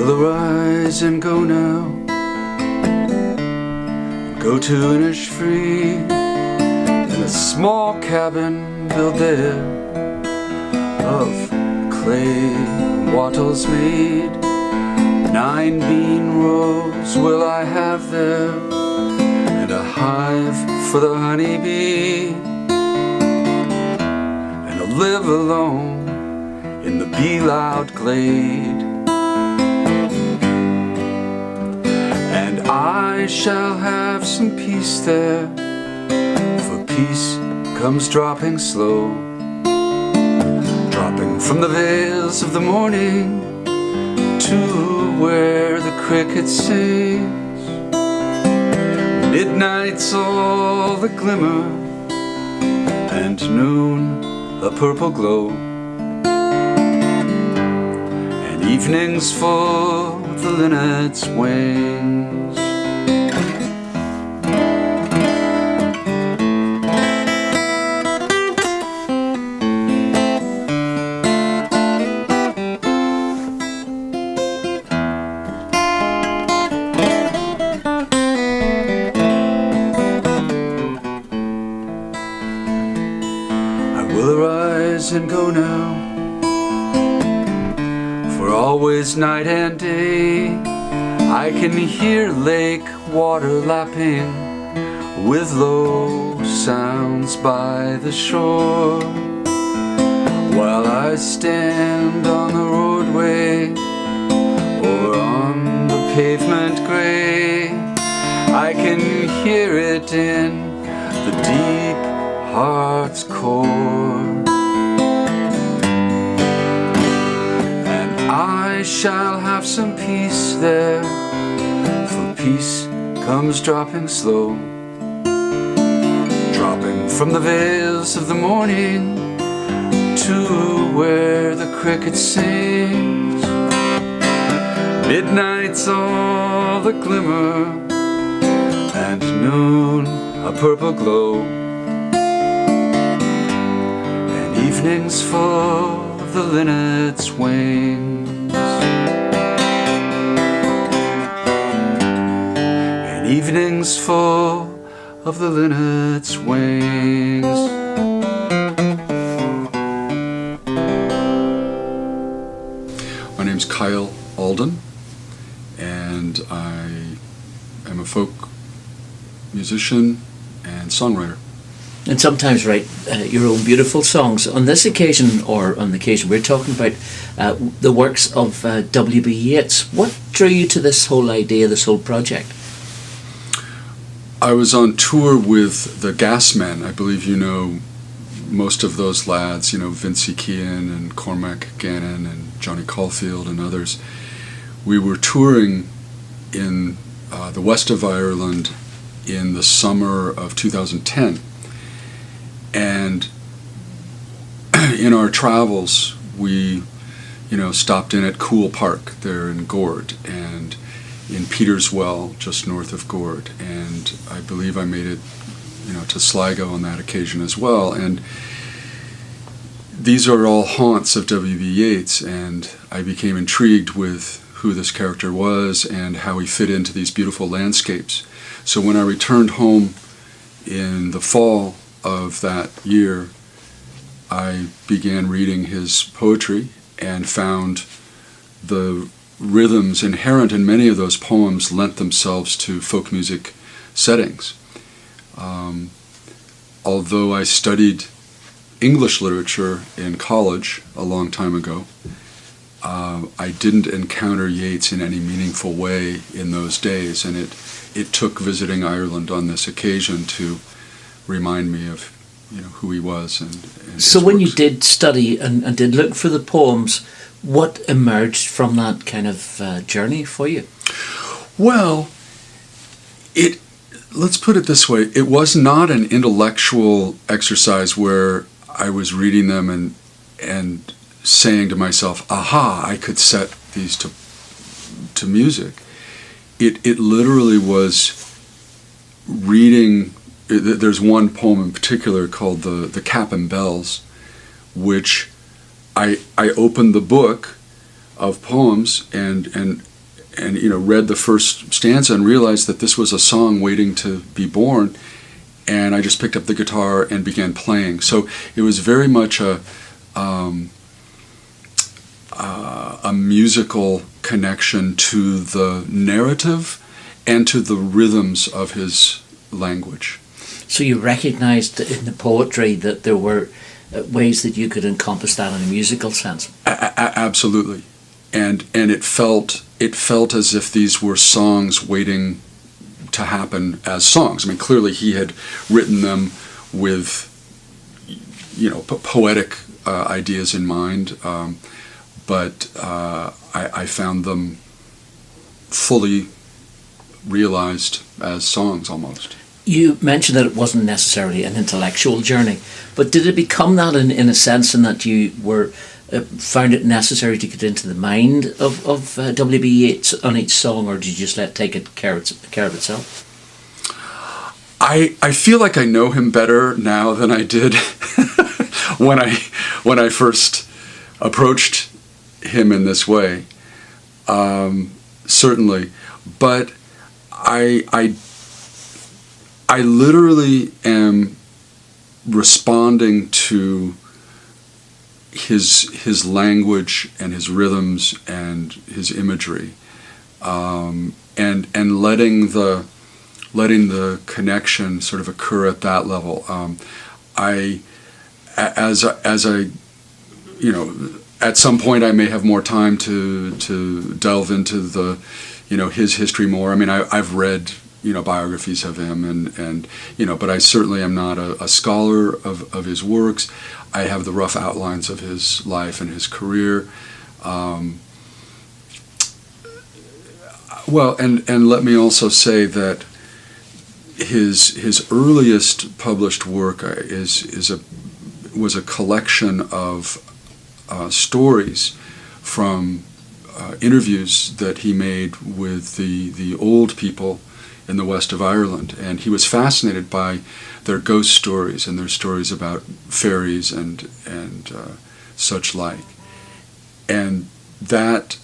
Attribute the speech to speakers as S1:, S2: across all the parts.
S1: will arise and go now, and go to Innisfree, in a small cabin built there of clay and wattles made. 9 bean rows will I have there, and a hive for the honeybee, and I'll live alone in the bee-loud glade. And I shall have some peace there, for peace comes dropping slow, dropping from the veils of the morning to where the cricket sings. Midnight's all the glimmer, and noon a purple glow, and evening's full of the linnet's wings. Will arise and go now, for always night and day I can hear lake water lapping with low sounds by the shore, while I stand on the roadway or on the pavement grey. I can hear it in the deep heart's core, and I shall have some peace there, for peace comes dropping slow, dropping from the veils of the morning to where the cricket sings. Midnight's all the glimmer, and noon a purple glow, evening's full of the linnet's wings, and evening's full of the linnet's wings.
S2: My name's Kyle Alden, and I am a folk musician and songwriter.
S3: And sometimes write your own beautiful songs. On this occasion, or on the occasion we're talking about, the works of W.B.Yeats. What drew you to this whole idea, this whole project?
S2: I was on tour with the Gasmen. I believe you know most of those lads, you know, Vincey Kean and Cormac Gannon and Johnny Caulfield and others. We were touring in the west of Ireland in the summer of 2010. And in our travels, we, stopped in at Cool Park there in Gord, and in Peterswell, just north of Gord. And I believe I made it, to Sligo on that occasion as well. And these are all haunts of W.B. Yeats, and I became intrigued with who this character was and how he fit into these beautiful landscapes. So when I returned home in the fall of that year, I began reading his poetry and found the rhythms inherent in many of those poems lent themselves to folk music settings. Although I studied English literature in college a long time ago, I didn't encounter Yeats in any meaningful way in those days, and it took visiting Ireland on this occasion to remind me of who he was. And
S3: so when you did study and did look for the poems, what emerged from that kind of journey for you?
S2: Well, let's put it this way, it was not an intellectual exercise where I was reading them and saying to myself, aha, I could set these to music. It literally was reading. There's one poem in particular called the Cap and Bells, which I opened the book of poems and read the first stanza and realized that this was a song waiting to be born, and I just picked up the guitar and began playing. So it was very much a musical connection to the narrative and to the rhythms of his language.
S3: So you recognized in the poetry that there were ways that you could encompass that in a musical sense.
S2: Absolutely, and it felt as if these were songs waiting to happen as songs. I mean, clearly he had written them with poetic ideas in mind, but I found them fully realized as songs almost.
S3: You mentioned that it wasn't necessarily an intellectual journey, but did it become that in a sense, in that you were found it necessary to get into the mind of W.B. Yeats on each song, or did you just let it take care of itself?
S2: I feel like I know him better now than I did when I first approached him in this way. Certainly, but I literally am responding to his language and his rhythms and his imagery, and letting the connection sort of occur at that level. As I at some point I may have more time to delve into the his history more. I mean, I've read biographies of him, and but I certainly am not a scholar of his works. I have the rough outlines of his life and his career. Well, and let me also say that his earliest published work was a collection of stories from interviews that he made with the old people in the west of Ireland, and he was fascinated by their ghost stories and their stories about fairies and such like, and that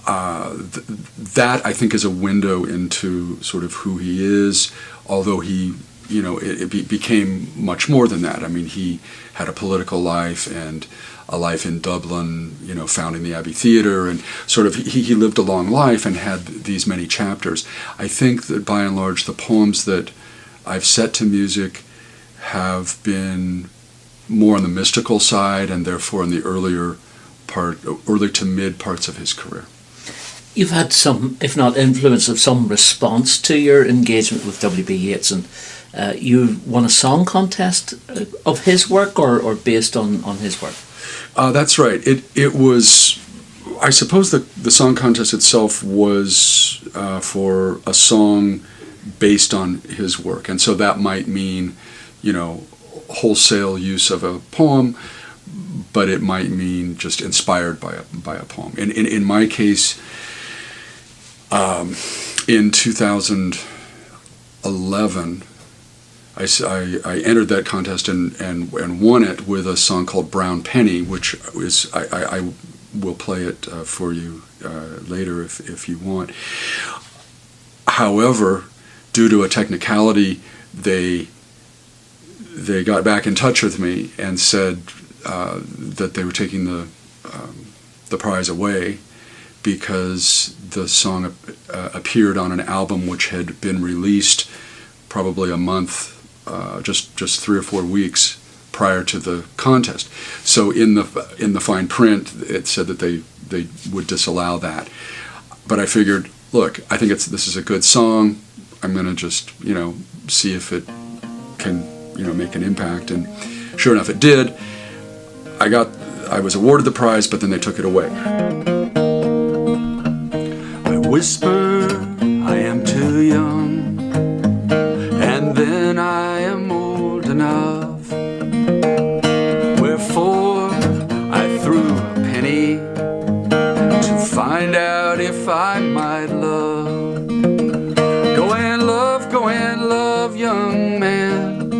S2: that I think is a window into sort of who he is, although he it became much more than that. I mean, he had a political life and a life in Dublin, founding the Abbey Theatre, and sort of he lived a long life and had these many chapters. I think that by and large the poems that I've set to music have been more on the mystical side, and therefore in the early to mid parts of his career.
S3: You've had some, if not influence, of some response to your engagement with W.B. Yeats, and you won a song contest of his work, or based on his work?
S2: That's right. It was, I suppose the song contest itself was for a song based on his work, and so that might mean, wholesale use of a poem, but it might mean just inspired by a poem. In my case, in 2011, I entered that contest and won it with a song called Brown Penny, which is I will play it for you later if you want. However, due to a technicality, they got back in touch with me and said that they were taking the prize away because the song appeared on an album which had been released probably a month, just 3 or 4 weeks prior to the contest. So in the fine print, it said that they would disallow that. But I figured, look, I think this is a good song. I'm going to just see if it can make an impact, and sure enough, it did. I was awarded the prize, but then they took it away.
S1: I whisper I am too young, and then I am old enough. Wherefore I threw a penny to find out if I might love. Go and love, young man,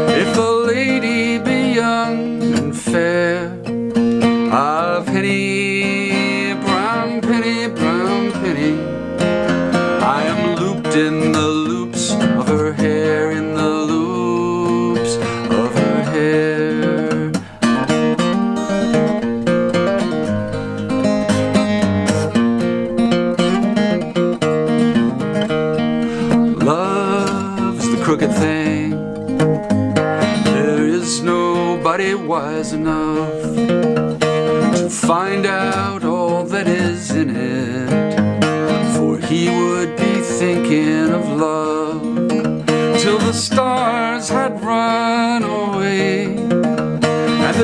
S1: if the lady be young and fair. A penny, brown penny,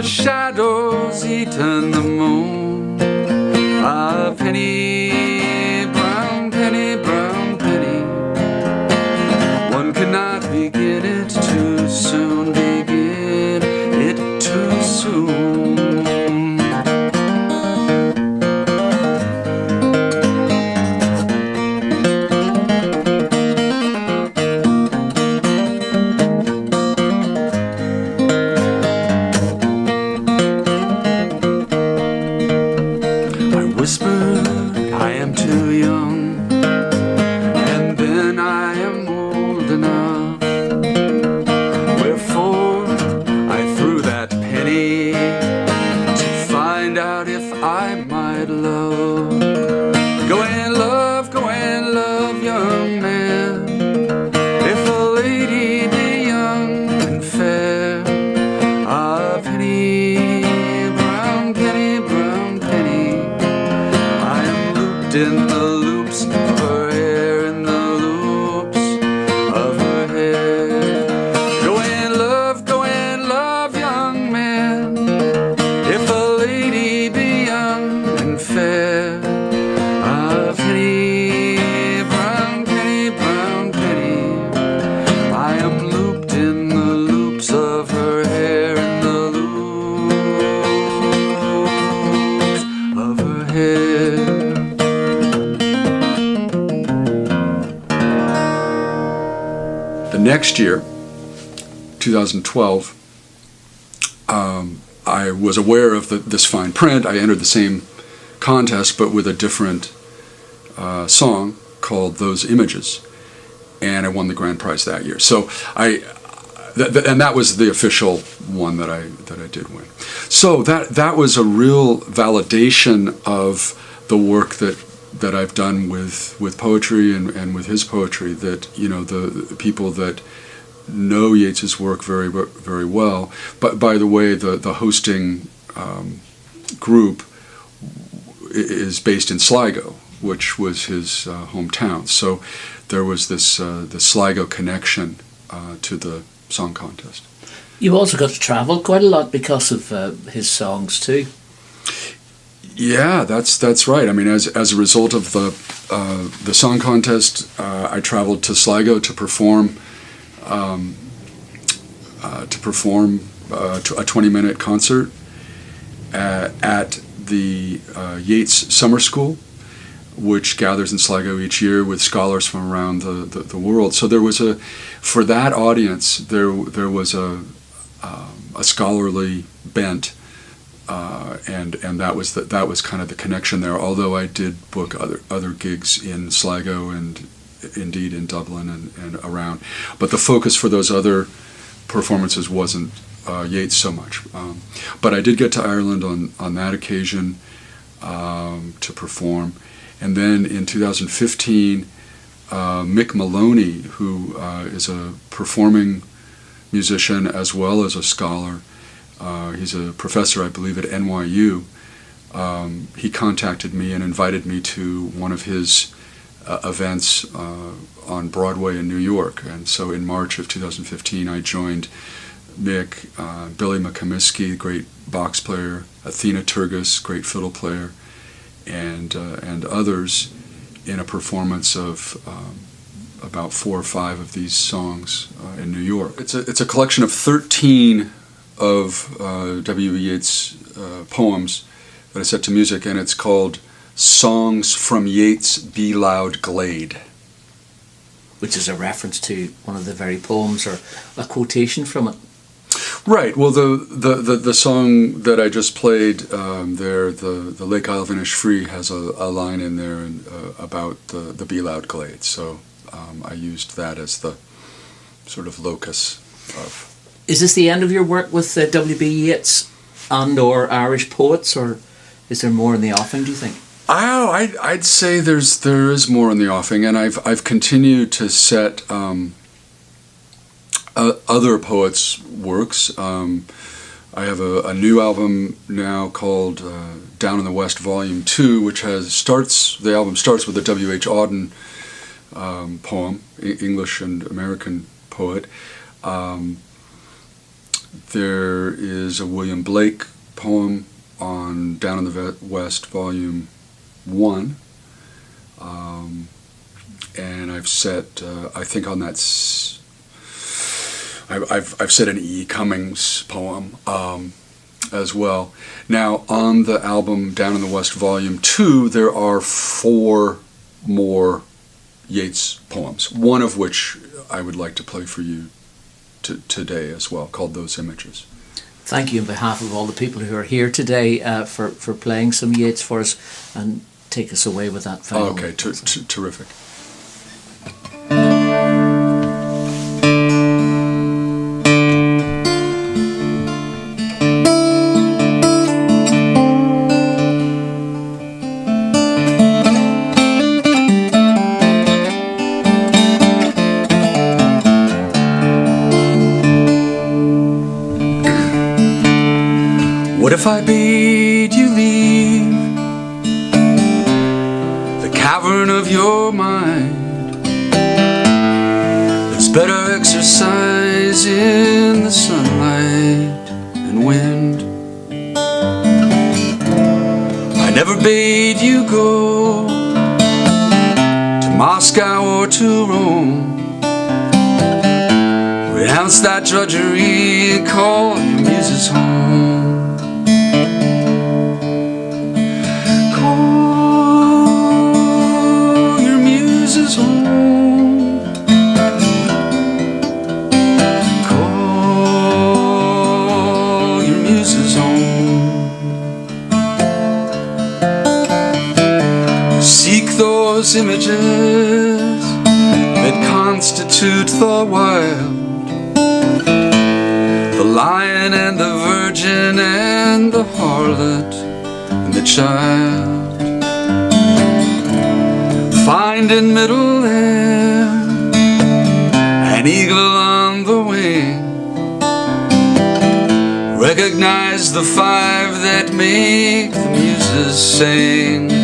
S1: shadows eaten the moon. A penny, brown penny, brown penny. One could not begin it too soon, begin it too soon. Whispered, I am too young, and then I am old enough. Wherefore I threw that penny to find out if I might love. Go and love, young man, if a lady be young and fair. A penny, brown penny, brown penny. In the loops of her hair, in the loops of her hair. Go and love, young man, if a lady be young and fair. A penny, brown penny, brown penny. I am looped in the loops of her hair, in the loops of her hair. The next year, 2012, I was aware of this fine print. I entered the same contest, but with a different song called "Those Images," and I won the grand prize that year. So and that was the official one that I did win. So that was a real validation of the work that I've done with poetry and with his poetry, that, you know, the people that know Yeats's work very, very well. But by the way, the hosting group is based in Sligo, which was his hometown. So there was this Sligo connection to the song contest.
S3: You also got to travel quite a lot because of his songs too.
S2: Yeah, that's right. I mean, as a result of the song contest, I traveled to Sligo to perform a 20-minute concert at the Yeats Summer School, which gathers in Sligo each year with scholars from around the world. So there was for that audience, there was a scholarly bent. And that was kind of the connection there. Although I did book other gigs in Sligo and indeed in Dublin and around, but the focus for those other performances wasn't Yeats so much. But I did get to Ireland on that occasion to perform, and then in 2015, Mick Maloney, who is a performing musician as well as a scholar. He's a professor, I believe, at NYU. He contacted me and invited me to one of his events on Broadway in New York. And so in March of 2015, I joined Mick, Billy McComiskey, great box player, Athena Turgis, great fiddle player, and others in a performance of about 4 or 5 of these songs in New York. It's a collection of 13 of W.B.Yeats' poems that I set to music, and it's called Songs from Yeats' Be Loud Glade.
S3: Which is a reference to one of the very poems, or a quotation from it.
S2: Right. Well, the song that I just played there, the Lake Alvinish Free, has a line in there about the Be Loud Glade. So I used that as the sort of locus of.
S3: Is this the end of your work with W.B. Yeats and or Irish poets, or is there more in the offing, do you think?
S2: Oh, I'd say there is more in the offing, and I've continued to set other poets' works. I have a new album now called Down in the West Volume 2, which the album starts with a W.H. Auden poem, English and American poet. There is a William Blake poem on Down in the West, Volume 1. And I've set, I think on that, I've set an E. Cummings poem as well. Now, on the album Down in the West, Volume 2, there are 4 more Yeats poems, one of which I would like to play for you today as well, called Those Images.
S3: Thank you on behalf of all the people who are here today for playing some Yeats for us, and take us away with that final.
S2: Okay, terrific.
S1: What if I bade you leave the cavern of your mind? It's better exercise in the sunlight and wind. I never bade you go to Moscow or to Rome. Renounce that drudgery and call your muses home. Call your muses home. Call your muses home. Seek those images that constitute the wild, the lion and the virgin and the harlot and the child. Find in middle air an eagle on the wing. Recognize the 5 that make the muses sing.